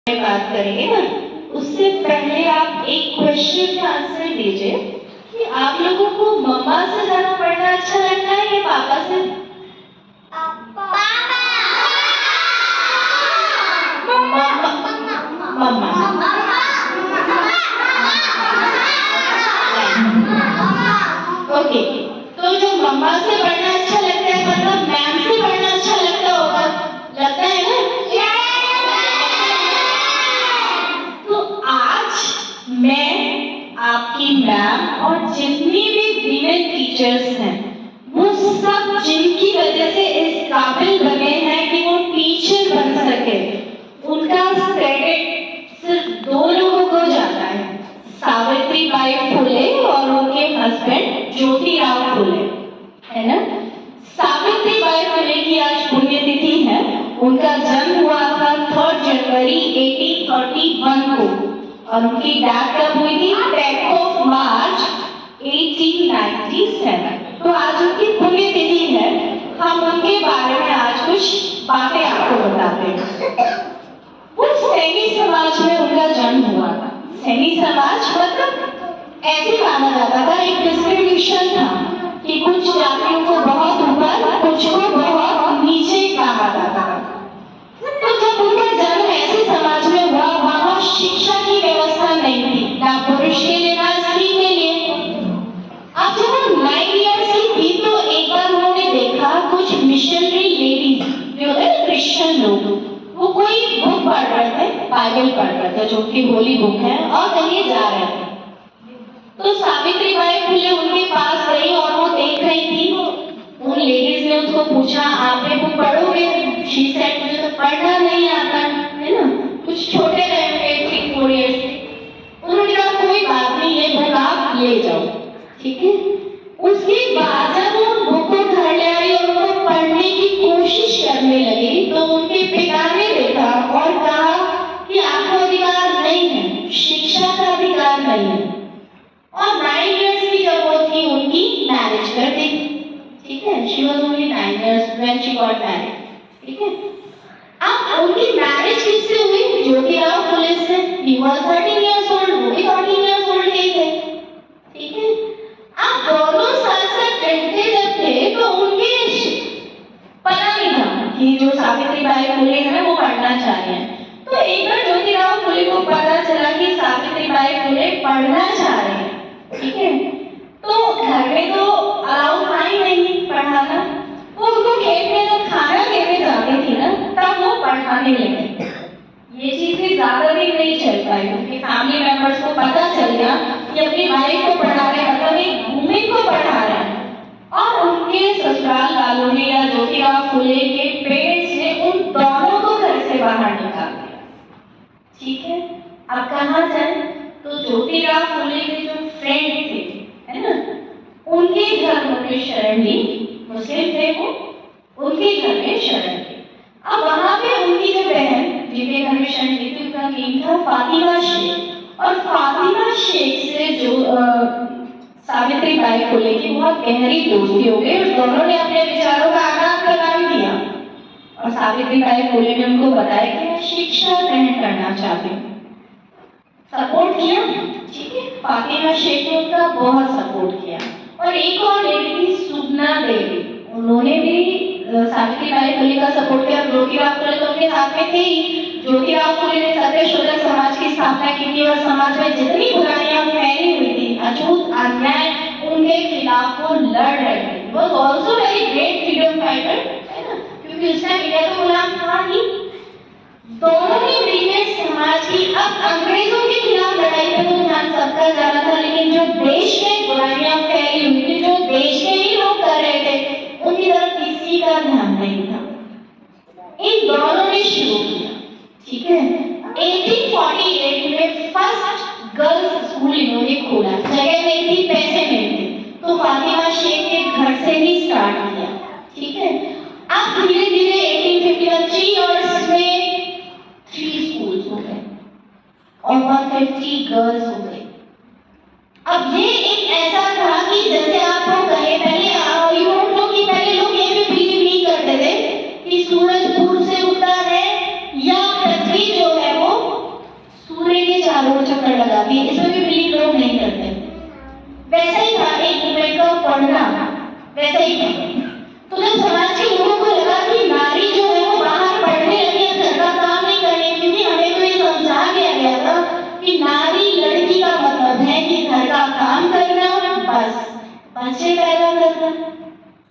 बात करेंगे ना, उससे पहले आप एक क्वेश्चन का आंसर दीजिए कि आप लोगों को मम्मा से ज्यादा पढ़ना अच्छा लगता है या पापा से? मम्मा। ओके, तो जो मम्मा से पढ़ना अच्छा लगता है मतलब मैम से पढ़ना अच्छा लगता होगा, लगता है ना? तो आज मैं आपकी मैम और जितनी भी फीमेल टीचर्स हैं वो सब जिनकी वजह से इस काबिल बने हैं कि वो टीचर बन सके, उनका क्रेडिट सिर्फ दो लोगों को जाता है, सावित्रीबाई फुले और उनके हस्बैंड ज्योतिराव फुले, है ना? सावित्रीबाई फुले की आज पुण्यतिथि है। उनका जन्म हुआ था 3 जनवरी 1831 को और उनकी डेथ कब हुई थी? 10 मार्च 1897। तो आज उनकी पुण्यतिथि है। हम उनके बारे में आज कुछ बातें आपको बताते हैं। वो सैनी समाज में उनका जन्म हुआ था। सैनी समाज मतलब ऐसे माना जाता था, एक डिस्क्रिमिनेशन था कि कुछ जातियों को बहुत ऊपर, कुछ को बहुत नीचे कहा जाता था। तो जब उनका जन्म ऐसे समाज में हुआ, वहां शिक्षा की व्यवस्था नहीं थी, ना पुरुष के लिए ना स्त्री के लिए। अब जब वो 9 इयर्स की थी तो एक बार उन्होंने देखा कुछ मिशनरी लेडीज जो होते हैं क्रिश्चियन लोग, वो कोई बुक पढ़ रहे थे, बाइबल पढ़ रहे थे जो कि होली बुक है, और कहीं जा रहे थे। तो सावित्रीबाई फुले उनके पास गई और वो देख रही थी। उन लेडीज ने उसको पूछा, आप ये बुक पढ़ोगे? शी सेड, मुझे तो पढ़ना नहीं आता, है ना? कुछ छोटे रहे 3-4 इयर्स के। उन्होंने कहा कोई बात नहीं, ये बुक आप ले जाओ, ठीक है? उसके बाद जब वो बुक को घर ले आई और वो पढ़ने की कोशिश करने लगी तो उनके पिता ने देखा और कहा कि आपको अधिकार नहीं है, शिक्षा का अधिकार नहीं है। और 9 इयर्स की जब वो थी उनकी मैरिज कर दी, ठीक है? She was only 9 years when she got married, ठीक है? अब उनकी मैरिज किससे हुई? ज्योतिराव फुले से। ही वाज 13 इयर्स ओल्ड, वो भी 13 इयर्स ओल्ड ही थे, ठीक है? अब दोनों साथ साथ रहते जब थे तो उनके पता नहीं था कि जो सावित्रीबाई फुले है वो पढ़ना चाह रही है। तो एक बार ज्योतिराव फुले को पता चला कि सावित्रीबाई फुले पढ़ना चाह रहे हैं, ठीक है? तो घर में तो अलाउ था ही नहीं पढ़ाना। वो उनको खेत में जब खाना देने जाती थी ना, तब वो पढ़ाने लगे। ये चीजें ज्यादा दिन नहीं चल पाई क्योंकि फैमिली मेंबर्स को पता चल गया कि अपनी वाइफ को पढ़ा रहे, मतलब एक वुमेन को पढ़ा रहे हैं। और उनके ससुराल वालों ने या ज्योतिराव फुले के पेरेंट्स ने उन दोनों को घर से बाहर निकाल दिया, ठीक है? अब कहाँ जाए? तो ज्योतिराव फुले के जो फ्रेंड थे, है ना, उनके घर उन्होंने शरण ली। मुस्लिम थे वो, उनके घर में शरण ली। अब वहां पे उनकी जो बहन जिनके घर में शरण ली थी उनका नाम था फातिमा शेख। और फातिमा शेख से जो सावित्रीबाई फुले की बहुत गहरी दोस्ती हो गई और दोनों ने अपने विचारों का आदान प्रदान किया। और सावित्रीबाई फुले ने उनको बताया कि मैं शिक्षा ग्रहण करना चाहती हूँ, सपोर्ट किया, ठीक है? फातिमा शेख ने उनका बहुत सपोर्ट किया। और एक और लेडी थी सुगना देवी, उन्होंने भी सावित्रीबाई फुले का सपोर्ट किया। ज्योतिराव फुले तो उनके साथ में थे ही। ज्योतिराव फुले ने सत्यशोधक समाज की स्थापना की थी और समाज में जितनी बुराइयां फैली हुई थी, अछूत अन्याय, उनके खिलाफ वो लड़ रहे थे। Was also very great freedom fighter, है ना? क्योंकि उस टाइम इंडिया तो गुलाम था ही। दोनों ने मिलकर समाज की, अब अंग्रेजों के खिलाफ लड़ाई में तो ध्यान सबका ज्यादा था, लेकिन जो देश में बुराइयां फैली हुई थी, जो देश के ही लोग कर रहे थे, उनकी तरफ किसी का ध्यान नहीं था। इन दोनों ने शुरू किया, ठीक है? 1848 में फर्स्ट गर्ल्स स्कूल इन्होंने खोला। जगह नहीं थी, पैसे नहीं थे, तो फातिमा शेख के घर से ही स्टार्ट किया, ठीक है? अब धीरे धीरे 1851 3 इयर्स में 3 स्कूल्स हो गए और 150 गर्ल्स हो गई। अब ये एक ऐसा था कि जैसे आपको कहे, पहले यू डोंट नो कि पहले लोग ये भी बिलीव नहीं करते थे कि सूरज पूर्व से उगता है या पृथ्वी जो है वो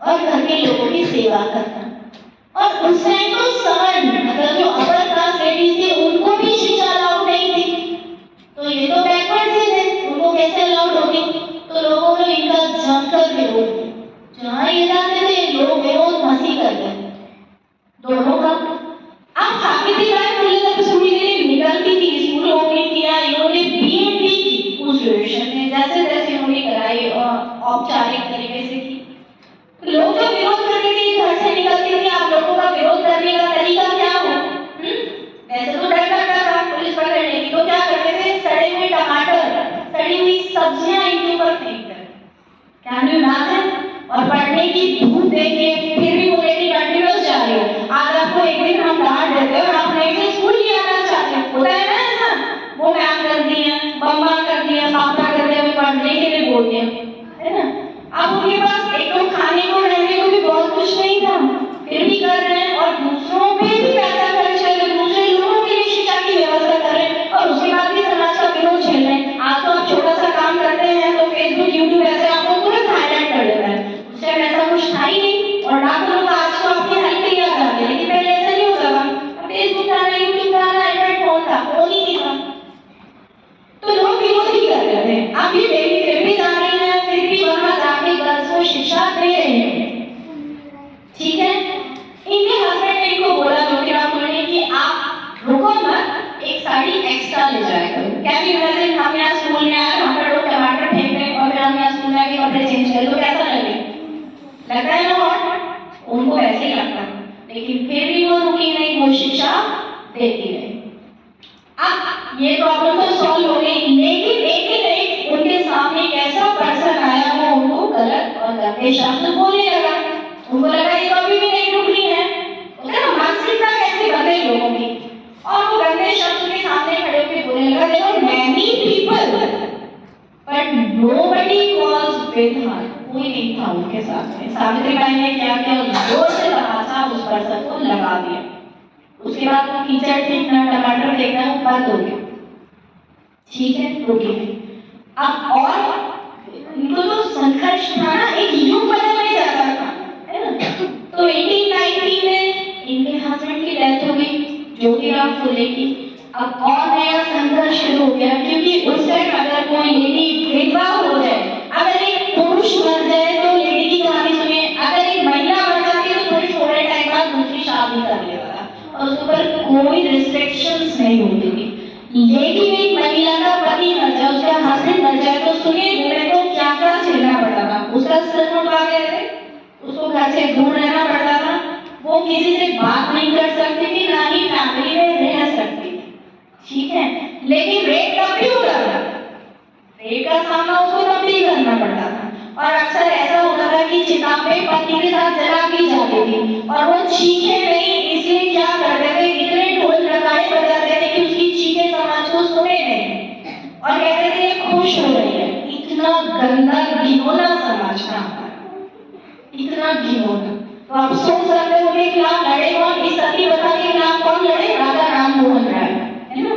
और घर के लोगों की सेवा करना। और उस टाइम तो सवर्ण मतलब जो अपर कास्ट लेडीज थी उनको भी शिक्षा अलाउड नहीं थी, तो ये तो बैकवर्ड से थे, उनको कैसे अलाउड होगी? तो लोगों ने इनका जमकर विरोध किया। जहाँ ये जाते थे लोग विरोध मसी करते दोनों का। आप सावित्रीबाई फुले जब स्कूल के लिए निकलती थी, स्कूल ओपन किया, इन्होंने बीएड की उस ग्रेजुएशन में जैसे तैसे इन्होंने कराई और औपचारिक तरीके से की। लोग जो विरोध करते थे घर से निकलती थी, आप लोगों का विरोध करने का तरीका क्या हो? वैसे तो डर लगता था पुलिस पकड़ने की, तो क्या करते थे? सड़े हुए टमाटर, सड़ी हुई सब्जियां इनके ऊपर फेंकते। Can you imagine? और पढ़ने की धूप देखिए, फिर भी वो लेडी कंटिन्यूअस जा रही है। आज आपको एक दिन हम डांट देते हैं और आप नहीं से स्कूल नहीं आना चाहते, होता है ना ऐसा? वो मैम कर दी है, मम्मा कर दी है, पापा कर दिया, पढ़ने के लिए बोल दिया, है ना? अब उनके पास एक तो खाने को रहने को भी बहुत कुछ नहीं था, फिर भी कर रहे हैं और दूसरों पे भी पैसा खर्च कर रहे, दूसरे लोगों के लिए शिक्षा की व्यवस्था कर रहे हैं और उसके बाद भी समाज का विरोध झेल रहे हैं। आज तो आप छोटा सा काम करते हैं तो फेसबुक यूट्यूब ऐसे आपको तुरंत हाईलाइट कर देता है। उस टाइम ऐसा कुछ था ही नहीं और लाखों लोग आज तो आपकी हेल्प के लिए आ जाते हैं, लेकिन पहले ऐसा नहीं होता था। फेसबुक था ना, यूट्यूब था ना, एंड्रॉइड फोन था, फोन ही नहीं था, तो लोग विरोध ही कर रहे थे। आप ये डेली फिर भी जा रही हैं, फिर भी वहां जाके गर्ल्स को शिक्षा दे रहे हैं, ठीक है? इनके हस्बैंड ने इनको बोला ज्योतिराव फुले कि आप रुको मत, एक साड़ी एक्स्ट्रा ले जाया करो। क्या भी इमेजिन हम यहाँ स्कूल में आए, हम पर लोग टमाटर फेंक रहे हैं और फिर हम यहाँ स्कूल में आके कपड़े चेंज करें तो कैसा लगे? लगता है ना हॉट? उनको वैसे ही लगता, लेकिन फिर भी वो रुकी नहीं, वो शिक्षा देती रही। अब ये प्रॉब्लम तो सॉल्व हो गई, लेकिन एक उनके सामने एक ऐसा पर्सन आया वो उनको गलत और गंदे शब्द बोलने लगा। उनको लगा ये तो अभी भी नहीं रुक रही है, होता है मानसिकता कैसे बदले लोगों की। और वो गंदे शब्द के सामने खड़े होकर बोलने लगा, देखो many people but nobody was with her, कोई नहीं था उनके साथ में। सावित्रीबाई ने क्या किया? जोर से तमाचा उस पर्सन को लगा दिया। उसके बाद वो कीचड़ फेंकना, टमाटर फेंकना वो बंद हो गया, ठीक है? रुकिए। अब और इनको तो संघर्ष था ना, एक युग बदलने जैसा था, है ना? तो 1890 में इनके हस्बैंड की डेथ हो गई, ज्योतिराव फुले की। अब और नया संघर्ष शुरू हो गया, क्योंकि उस टाइम अगर कोई लेडी विधवा हो जाए, अगर एक पुरुष मर जाए तो लेडी की कहानी सुनिए, अगर एक महिला मर जाती है तो थोड़े थोड़े टाइम बाद दूसरी शादी कर लेता था और उसके ऊपर कोई रिस्ट्रिक्शंस नहीं होती थी। लेकिन एक महिला का पति मर जाए, उसका हस्बैंड मर जाए तो सुनिए वुमेन को क्या क्या झेलना पड़ता था। उसका सर मुंडवा गए थे, उसको घर से दूर रहना पड़ता था, वो किसी से बात नहीं कर सकती थी, ना ही फैमिली में रह सकती थी, ठीक है? लेकिन रेप तब भी होता था, रेप का सामना उसको तब भी करना पड़ता था। और अक्सर ऐसा होता था कि चिता पे पति के साथ जला दी जाती थी और वो चीखे नहीं, इसलिए क्या करते थे? इतने ढोल नगाड़े बजाते थे कि उसकी चीखें समाज को सुने नहीं और कहते थे खुश हो रही है। इतना गंदा घिनौना समाज था, इतना घिनौना। तो आप सोच सकते हो कि खिलाफ लड़े कौन? इस सती प्रथा के खिलाफ कौन लड़े? राजा राम मोहन राय, है ना?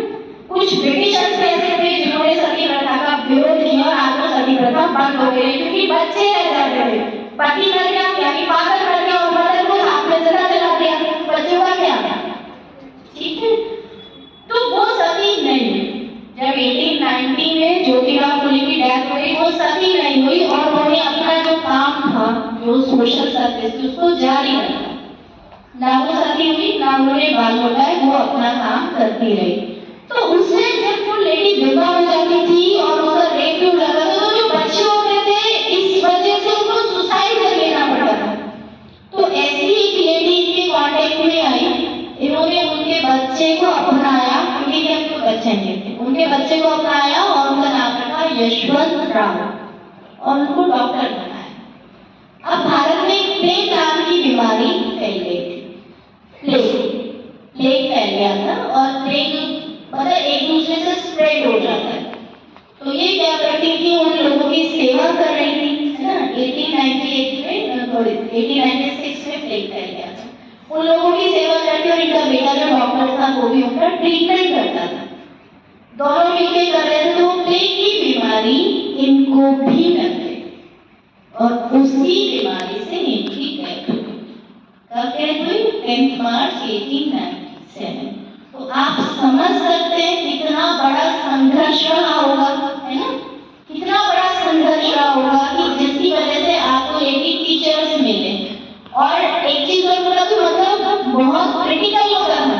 कुछ ब्रिटिशर्स ऐसे थे जिन्होंने सती प्रथा का विरोध किया और आज वो सती प्रथा बंद हो गई, क्योंकि बच्चे रह जाते थे, पति मर गया यानी फादर मर गया और मदर को हाथ में जला जला दिया, बच्चों का क्या? ठीक है? तो वो सती नहीं। जब 1890 में ज्योतिराव फुले की डेथ हुई, वो सती नहीं हुई और उन्होंने अपना जो काम था, जो सोशल सर्विस, उसको जारी रखा। ना वो सती हुई, ना उन्होंने बाल उठाए, वो अपना काम करती रही। तो उससे जब वो लेडी विधवा हो जाती थी और उसका रेप भी हो जाता था, तो जो बच्चे होते थे इस वजह से उनको सुसाइड कर लेना पड़ता था। तो ऐसी ही एक लेडी इनके कांटेक्ट में आई, इन्होंने उनके बच्चे को अपनाया, क्योंकि उनको बच्चे नहीं थे, उनके बच्चे को अपनाया और उनका नाम रखा यशवंत राव और उनको डॉक्टर बनाया। अब भारत में प्लेग नाम की बीमारी फैल गई थी, प्लेग फैल गया था और प्लेग मतलब एक दूसरे से स्प्रेड हो जाता है। तो ये क्या करती थी? उन लोगों की सेवा कर रही थी, है ना? 1896 में प्लेग फैल गया था, उन लोगों की सेवा करती और इनका बेटा जो डॉक्टर था वो भी उनका ट्रीटमेंट करता था, दोनों मिलकर कर रहे थे। तो प्लेग की बीमारी इनको भी लग गई और उसी बीमारी से इनकी कब डेथ हुई? 10 मार्च 1897। तो आप समझ सकते हैं कितना बड़ा संघर्ष रहा होगा, है ना? कितना बड़ा संघर्ष रहा होगा कि जिसकी वजह से आपको लेडी टीचर्स मिले। और एक चीज और बोला तो मतलब बहुत क्रिटिकल होता था।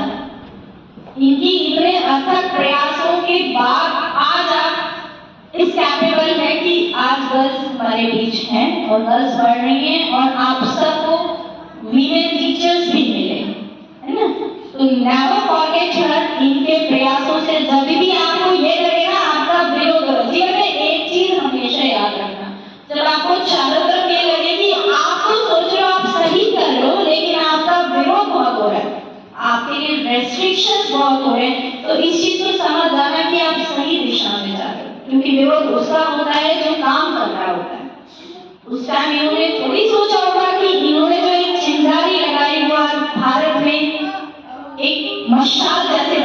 इनकी इतने अथक प्रयासों के बाद आज आप इस कैपेबल है कि आज गर्ल्स हमारे बीच हैं और गर्ल्स बढ़ रही हैं और आप सबको वीमेन टीचर्स भी मिले, है ना? तो नेवर फॉरगेट हर। इनके प्रयासों से जब भी आपको ये लगेगा आपका विरोध हो, जीवन में एक चीज हमेशा याद रखना, जब आपको चारों तरफ ये लगे कि आप तो सोच रहे हो आप सही कर रहे हो लेकिन आपका विरोध बहुत हो रहा है, आपके लिए रेस्ट्रिक्शंस बहुत हो रहे हैं, तो इस चीज को समझ जाना कि आप सही दिशा में जा रहे हो, क्योंकि विरोध उसका होता है जो काम कर रहा होता है। उस टाइम इन्होंने थोड़ी सोचा होगा कि इन्होंने जो एक चिंगारी लगाई वो आज भारत में एक मशाल जैसे